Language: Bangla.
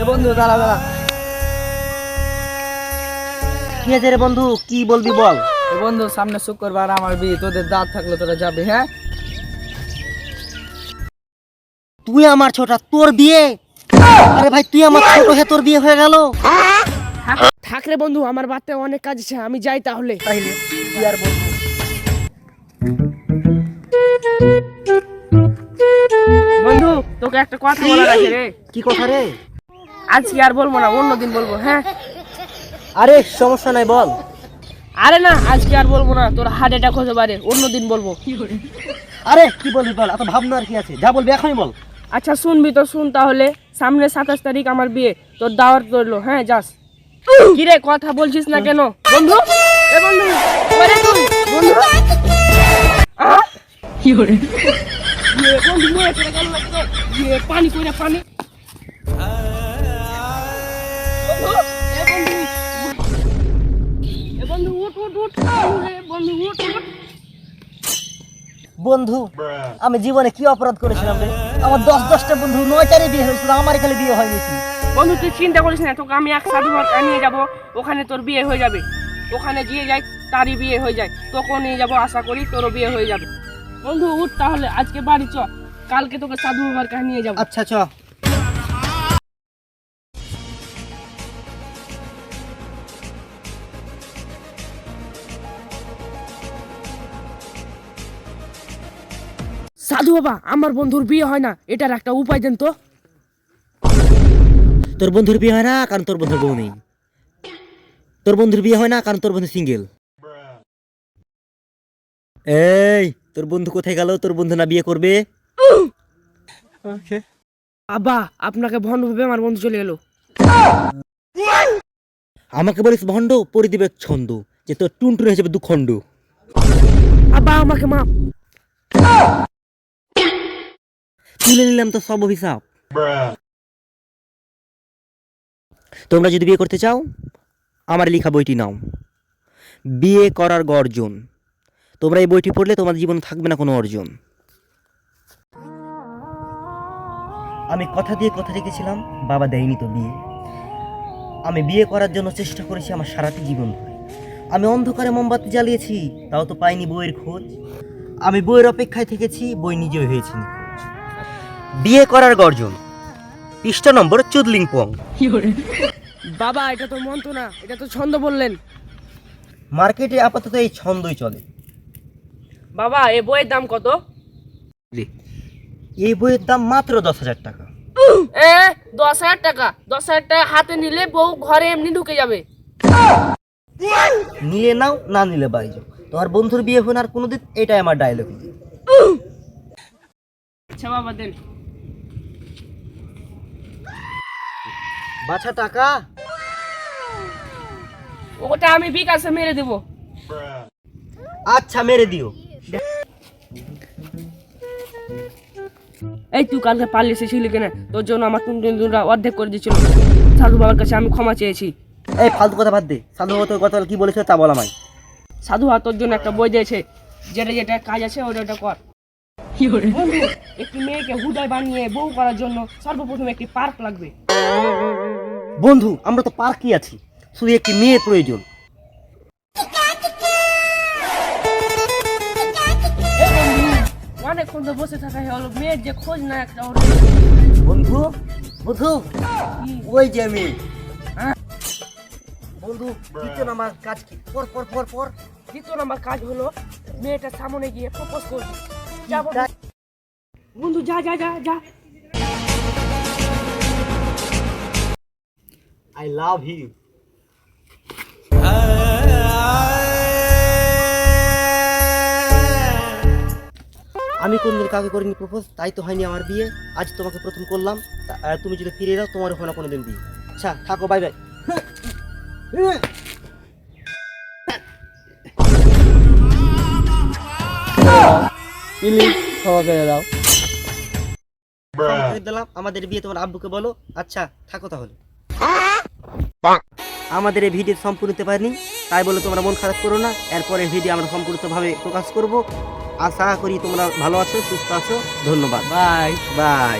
এ বন্ধু দাঁড়া দাঁড়া। কি আছে রে বন্ধু, কি বলবি বল। এ বন্ধু সামনে শুক্রবার আমার বিয়ে, তোদের দাঁত থাকলে তোরা যাবি? হ্যাঁ তুই আমার ছোট, তোর বিয়ে? আরে ভাই তুই আমার ছোট হে, তোর বিয়ে হয়ে গেল? থাক রে বন্ধু, আমার বাড়িতে অনেক কাজ আছে, আমি যাই তাহলে। তাইলে কি আর বলবো। বন্ধু তোকে একটা কথা বলার আছে রে। কি কথা রে? আজকে আর বলবো না, অন্যদিন বলবো। হ্যাঁ আরে সমস্যা নাই, বল। আরে না, আজকে আর বলবো না, তোর হার্ট অ্যাটাক হতে পারে, অন্যদিন বলবো। আরে কি বলবি বল, এত ভাবনা আর কি আছে, যা বলবি এখনই বল। আচ্ছা শুনবি তো শুন তাহলে। সামনে 27 তারিখ আমার বিয়ে, তোর দাওয়াত রইলো। হ্যাঁ যাস। কি রে কথা বলছিস না কেন বন্ধু? এ বন্ধু ওরে তুই বন্ধু কি করে বন্ধু মরে চলে গেল না তো? পানি কইরা পানি। এ বন্ধু উঠ উঠ উঠ বন্ধু উঠ উঠ। বন্ধু আমি জীবনে কি অপরাধ করেছিলাম রে? আমার 10-10টা বন্ধু 9টারই বিয়ে হয়েছিল, আমার খালি বিয়ে হয়নি। বন্ধু তুই চিন্তা করিস না, তোকে আমি এক সাধু বাবা নিয়ে যাবো, ওখানে তোর বিয়ে হয়ে যাবে। ওখানে গিয়ে যাই, তারই বিয়ে হয়ে যায়, তোকেও নিয়ে যাবো, আশা করি তোরও বিয়ে হয়ে যাবে। বন্ধু উঠ তাহলে, আজকে বাড়ি চ, কালকে তোকে সাধু বাবার কাছে নিয়ে যাবো। আচ্ছা চ। সাধু বাবা, আমার বন্ধুর বিয়ে হয় না, এটার একটা উপায় দেন তো। তোর বন্ধুর বিয়ে হয় না কারণ তোর বন্ধুর বউ নেই। তোর বন্ধুর বিয়ে হয় না কারণ তোর বন্ধু সিঙ্গেল। এই তোর বন্ধু কোথায় গেল? তোর বন্ধু না বিয়ে করবে? আব্বা আপনাকে ভণ্ড ভেবে আমার বন্ধু চলে গেল। আমাকে বলিস ভণ্ড, পরি দিবে ছন্দ, যে তোর টুনটুন হিসেবে দুখণ্ড। আব্বা আমাকে মাপ। তুলে নিলাম তো সব অভিশাপ। তোমরা যদি বিয়ে করতে চাও, আমার লেখা বইটি নাও, বিয়ে করার গর্জন। তোমরা এই বইটি পড়লে তোমাদের জীবনে থাকবে না কোনো অর্জন। আমি কথা দিয়ে কথা রেখেছিলাম, বাবা দেয়নি তো বিয়ে। আমি বিয়ে করার জন্য চেষ্টা করেছি আমার সারাটি জীবন ধরে। আমি অন্ধকারে মোমবাতি জ্বালিয়েছি, তাও তো পাইনি বইয়ের খোঁজ। আমি বইয়ের অপেক্ষায় থেকেছি, বই নিজেই হয়েছি নিখোঁজ। বিয়ে করার গর্জন, পৃষ্ঠা নম্বর চুদলিংপং। বাবা এটা তো মন্ত্র না, এটা তো ছন্দ বললেন। মার্কেটে আপাতত এই ছন্দই চলে। বাবা এ বইয়ের দাম কত? এই বইয়ের দাম মাত্র 10,000 টাকা। 10,000 টাকা? 10,000 টাকা হাতে নিলে বউ ঘরে এমনি ঢুকে যাবে। নিলে নাও, না নিলে বাড়ি যাও। তোমার বন্ধুর বিয়ে হয় না আর কোনোদিন, এটাই আমার ডায়লগ। আচ্ছা বাবা দেন। বাছা টাকা? ওটা আমি বিকাশে মেরে দেবো। আচ্ছা মেরে দিও। এই তুই কালকে পালিয়ে এসেছিলি কেন? তোর জন্য আমার টুনটুনরা অর্ধেক করে দিয়েছিল। সাধু বাবার কাছে আমি ক্ষমা চেয়েছি। এই ফালতু কথা বাদ দে, সাধু বাবা তোর গতকাল কি বলেছিল তা বল আমায়। সাধু বাবা তোর জন্য একটা বই দিয়েছে, যেটা যেটা কাজ আছে ওটা কর। বন্ধু, একটি মেয়েকে হুদায় বানিয়ে বউ করার জন্য সর্বপ্রথম একটি পার্ক লাগবে। বন্ধু আমরা তো পার্কই আছি, শুধু একটি মেয়ের প্রয়োজন। অনেকক্ষণ তো বসে থাকা হলো, মেয়ের যে খোঁজ না একটা। বন্ধু বন্ধু ওই যে আমি। বন্ধু দ্বিতীয় নাম্বার কাজ কি? পর পর পর পর। দ্বিতীয় নাম্বার কাজ হলো মেয়েটার সামনে গিয়ে প্রপোজ করবি। যা বন্ধু, যা যা যা যা। I love you. আমি কোনদিন কাউকে করিনি প্রপোজ, তাই তো হয়নি আমার বিয়ে। আজ তোমাকে প্রথম করলাম, তুমি যদি ফিরে যাও তোমার হয় না কোনোদিন বিয়ে। আচ্ছা থাকো, বাই বাই। দিলাম আমাদের বিয়ে, তোমার আব্বুকে বলো। আচ্ছা থাকো তাহলে। আমাদের এই ভিডিও সম্পূর্ণ হতে পারেনি, তাই বলে তোমরা মন খারাপ করো না। এরপরে ভিডিও আমরা সম্পূর্ণভাবে প্রকাশ করব। আশা করি তোমরা ভালো আছো, সুস্থ আছো। ধন্যবাদ, বাই বাই।